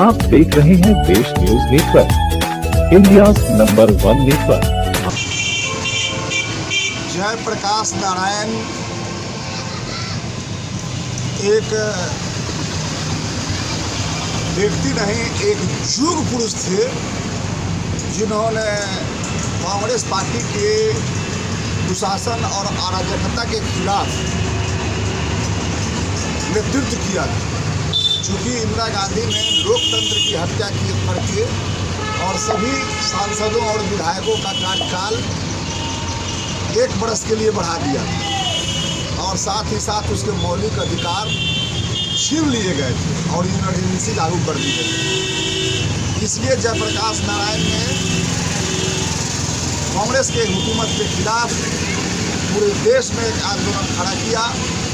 आप देख रहे हैं Desh news network, India number 1 network. Jayaprakash Narayan एक व्यक्ति नहीं, एक युग पुरुष थे जिन्होंने कांग्रेस पार्टी के दुशासन और अराजकता के खिलाफ नेतृत्व किया। चूँकि इंदिरा गांधी ने लोकतंत्र की हत्या करके और सभी सांसदों और विधायकों का कार्यकाल 1 वर्ष के लिए बढ़ा दिया और साथ ही साथ उसके मौलिक अधिकार छीन लिए गए थे और इमरजेंसी लागू कर दी गई। इसलिए जयप्रकाश नारायण ने कांग्रेस के हुकूमत के खिलाफ पूरे देश में एक आंदोलन खड़ा किया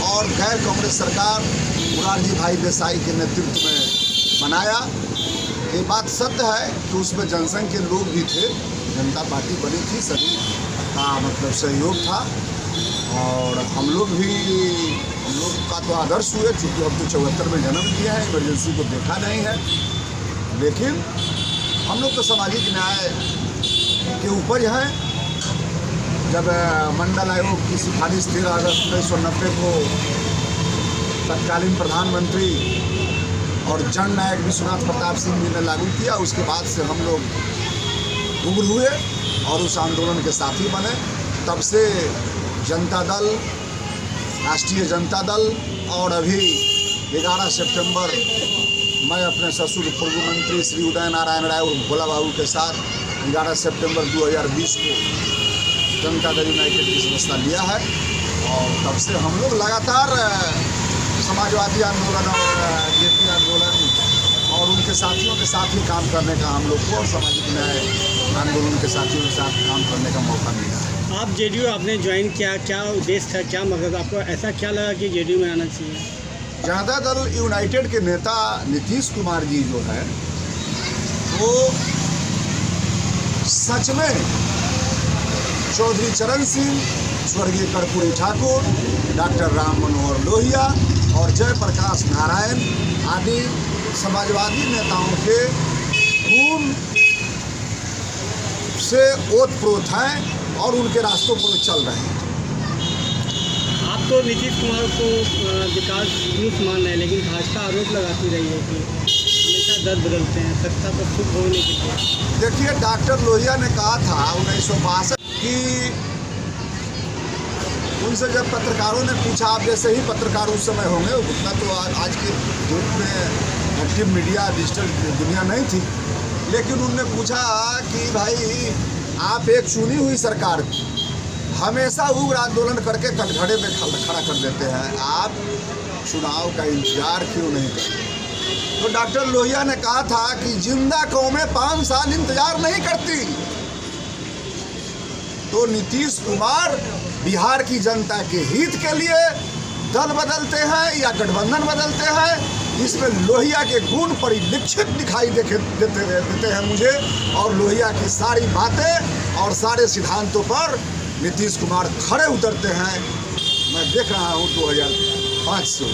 और गैर कांग्रेस सरकार मोरारजी भाई देसाई के नेतृत्व में बनाया। ये बात सत्य है कि उसमें जनसंघ के लोग भी थे, जनता पार्टी बनी थी, सभी का मतलब सहयोग था और हम लोग का तो आदर्श हुए। चूँकि हम तो 74 में जन्म लिए हैं, इमरजेंसी को देखा नहीं है, लेकिन हम लोग तो सामाजिक न्याय के ऊपर हैं। जब मंडल आयोग की सिफारिश 13 अगस्त 1990 को तत्कालीन प्रधानमंत्री और जननायक विश्वनाथ प्रताप सिंह जी ने लागू किया, उसके बाद से हम लोग उग्र हुए और उस आंदोलन के साथी बने। तब से जनता दल, राष्ट्रीय जनता दल और अभी 11 सितंबर मैं अपने ससुर पूर्व मंत्री श्री उदय नारायण राय और भोला बाबू के साथ 11 सितंबर 2020 को जनता दल यूनाइटेड की सदस्यता लिया है और तब से हम लोग लगातार समाजवादी आंदोलन और जेपी आंदोलन और उनके साथियों के साथ ही काम करने का हम लोग को और सामाजिक न्याय आंदोलन के साथियों के साथ काम करने का मौका मिला है। आप जेडीयू आपने ज्वाइन किया, क्या उद्देश्य था, क्या मकसद आपको, ऐसा क्या लगा कि जेडीयू में आना चाहिए? जनता दल यूनाइटेड के नेता नीतीश कुमार जी जो है वो सच में चौधरी चरण सिंह, स्वर्गीय कर्पूरी ठाकुर, डॉक्टर राम मनोहर लोहिया और जयप्रकाश नारायण आदि समाजवादी नेताओं के खून से ओतप्रोत हैं और उनके रास्तों पर चल रहे हैं। आप तो नीतीश कुमार को विकास मान रहे हैं, लेकिन भाजपा आरोप लगाती रही है कि हमेशा दर बदलते हैं सत्ता पर खुद होने के लिए। देखिए, डॉक्टर लोहिया ने कहा था 1962 कि उनसे जब पत्रकारों ने पूछा, आप जैसे ही पत्रकार उस समय होंगे, उतना तो आज के डेट में एक्टिव मीडिया, डिजिटल दुनिया नहीं थी, लेकिन उनने पूछा कि भाई आप एक चुनी हुई सरकार हमेशा उग्र आंदोलन करके कटघरे में खड़ा कर देते हैं, आप चुनाव का इंतजार क्यों नहीं करते? तो डॉक्टर लोहिया ने कहा था कि जिंदा कौमें 5 साल इंतजार नहीं करती। तो नीतीश कुमार बिहार की जनता के हित के लिए दल बदलते हैं या गठबंधन बदलते हैं, इसमें लोहिया के गुण परिलक्षित दिखाई देते हैं मुझे। और लोहिया की सारी बातें और सारे सिद्धांतों पर नीतीश कुमार खड़े उतरते हैं। मैं देख रहा हूँ 2005 से।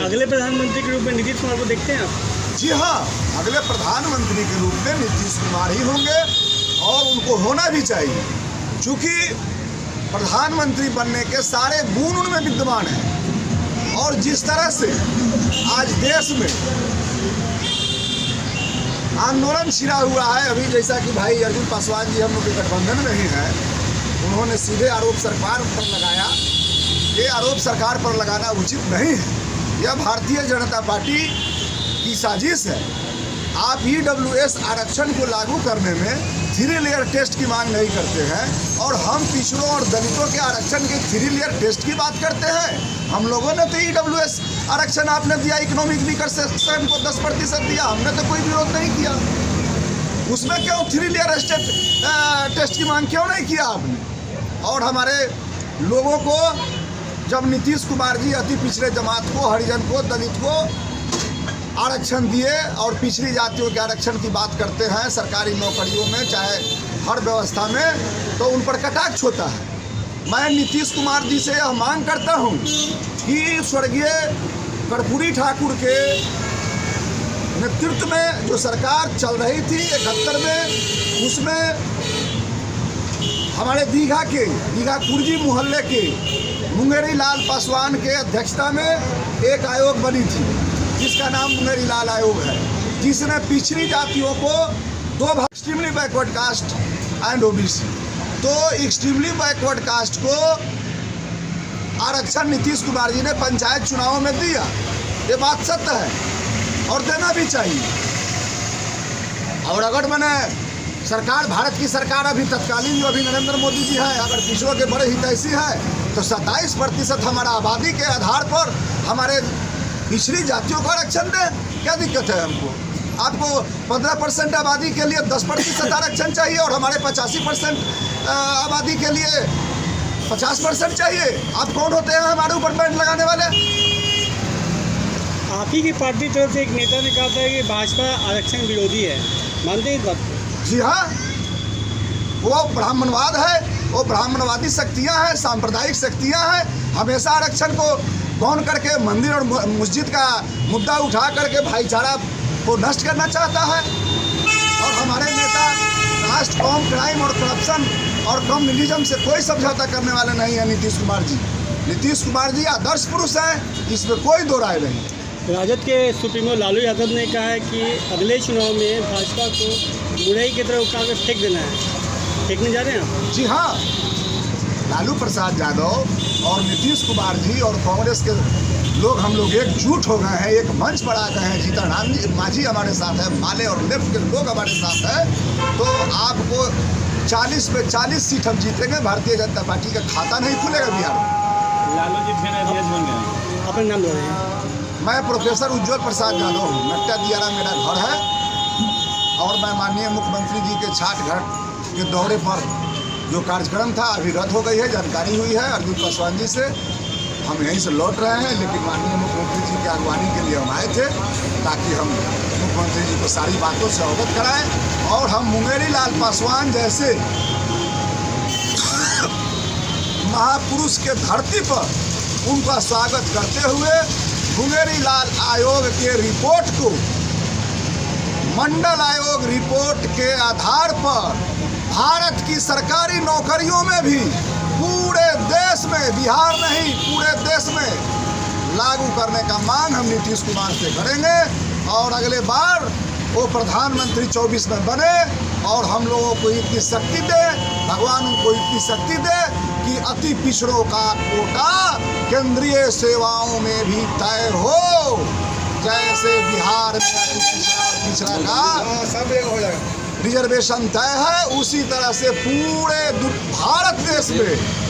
अगले प्रधानमंत्री के रूप में नीतीश कुमार को देखते हैं आप? जी हाँ, अगले प्रधानमंत्री के रूप में नीतीश कुमार ही होंगे और उनको होना भी चाहिए, चूँकि प्रधानमंत्री बनने के सारे गुण उनमें विद्यमान हैं। और जिस तरह से आज देश में आंदोलन छिड़ा हुआ है, अभी जैसा कि भाई अर्जुन पासवान जी हम लोग के गठबंधन में ही हैं, उन्होंने सीधे आरोप सरकार पर लगाया। ये आरोप सरकार पर लगाना उचित नहीं है, यह भारतीय जनता पार्टी की साजिश है। आप EWS आरक्षण को लागू करने में 3 लेयर टेस्ट की मांग नहीं करते हैं और हम पिछड़ों और दलितों के आरक्षण के 3 लेयर टेस्ट की बात करते हैं। हम लोगों ने तो EWS आरक्षण आपने दिया, इकोनॉमिक वीकर सेक्शन को 10% दिया, हमने तो कोई विरोध नहीं किया। उसमें क्यों 3 लेयर टेस्ट की मांग क्यों नहीं किया आपने? और हमारे लोगों को जब नीतीश कुमार जी अति पिछड़े जमात को, हरिजन को, दलित को आरक्षण दिए और पिछड़ी जातियों के आरक्षण की बात करते हैं सरकारी नौकरियों में, चाहे हर व्यवस्था में, तो उन पर कटाक्ष होता है। मैं नीतीश कुमार जी से यह मांग करता हूं कि स्वर्गीय कर्पूरी ठाकुर के नेतृत्व में जो सरकार चल रही थी 71 में, उसमें हमारे दीघा कुर्जी मोहल्ले के मुंगेरी लाल पासवान के अध्यक्षता में एक आयोग बनी थी जिसका नाम मुंगेरी लाल आयोग है, जिसने पिछड़ी जातियों को दो भाग, extremely backward caste and OBC. तो एक्सट्रीमली बैकवर्ड कास्ट को आरक्षण नीतीश कुमार जी ने पंचायत चुनावों में दिया, ये बात सत्य है और देना भी चाहिए। और अगर मैंने सरकार, भारत की सरकार अभी तत्कालीन जो अभी नरेंद्र मोदी जी हैं, अगर पिछड़ों के बड़े हितैषी हैं तो 27% हमारा आबादी के आधार पर हमारे पिछड़ी जातियों को आरक्षण दें, क्या दिक्कत है हमको? आपको 15% आबादी के लिए 10% आरक्षण चाहिए और हमारे 85% आबादी के लिए 50% चाहिए। आप कौन होते हैं हमारे ऊपर बैंड लगाने वाले? आप ही की पार्टी तरफ से एक नेता ने कहा था कि भाजपा आरक्षण विरोधी है, मानते हैं इस बात को? जी हाँ, वो ब्राह्मणवाद है, वो ब्राह्मणवादी शक्तियाँ हैं, सांप्रदायिक शक्तियाँ हैं। हमेशा आरक्षण को गौण करके मंदिर और मस्जिद का मुद्दा उठा करके भाईचारा को नष्ट करना चाहता है। और हमारे नेता कास्ट, कॉम, क्राइम और करप्शन और कम्युनिज्म से कोई समझौता करने वाले नहीं है नीतीश कुमार जी। नीतीश कुमार जी आदर्श पुरुष हैं, इसमें कोई दो राय नहीं। राजद के सुप्रीमो लालू यादव ने कहा है कि अगले चुनाव में भाजपा को मुरई की तरह उठा कर फेंक देना है, फेंकने जा रहे हैं आप? जी हाँ, लालू प्रसाद यादव और नीतीश कुमार जी और कांग्रेस के लोग, हम लोग एकजुट हो गए हैं, एक मंच पर आ गए हैं। जीतन जी मांझी हमारे साथ है, माले और लेफ्ट के लोग हमारे साथ हैं। तो आपको 40 पे 40 सीट हम जीतेंगे। भारतीय जनता पार्टी का खाता नहीं खुलेगा बिहार में। लालू जी फिर अध्यक्ष बन गए। अपने नाम बोल रहे हैं? मैं प्रोफेसर उज्ज्वल प्रसाद यादव हूँ, नट्टा दियारा मेरा घर है और मैं माननीय मुख्यमंत्री जी के छाट घाट के दौरे पर जो कार्यक्रम था अभी रद्द हो गई है, जानकारी हुई है अर्जुन पासवान जी से। हम यहीं से लौट रहे हैं, लेकिन माननीय मुख्यमंत्री जी की अगवानी के लिए हम आए थे ताकि हम मुख्यमंत्री जी को सारी बातों से अवगत कराएं और हम मुंगेरी लाल पासवान जैसे महापुरुष के धरती पर उनका स्वागत करते हुए मुंगेरी लाल आयोग के रिपोर्ट को मंडल आयोग रिपोर्ट के आधार पर भारत की सरकारी नौकरियों में भी पूरे देश में, बिहार नहीं पूरे देश में लागू करने का मांग हम नीतीश कुमार से करेंगे। और अगले बार वो प्रधानमंत्री 24 में बने और हम लोगों को इतनी शक्ति दे, भगवान उनको इतनी शक्ति दे कि अति पिछड़ों का कोटा केंद्रीय सेवाओं में भी तय हो। जैसे बिहार में अति पिछड़ा का सब हो जाएगा रिजर्वेशन तय है, उसी तरह से पूरे भारत देश में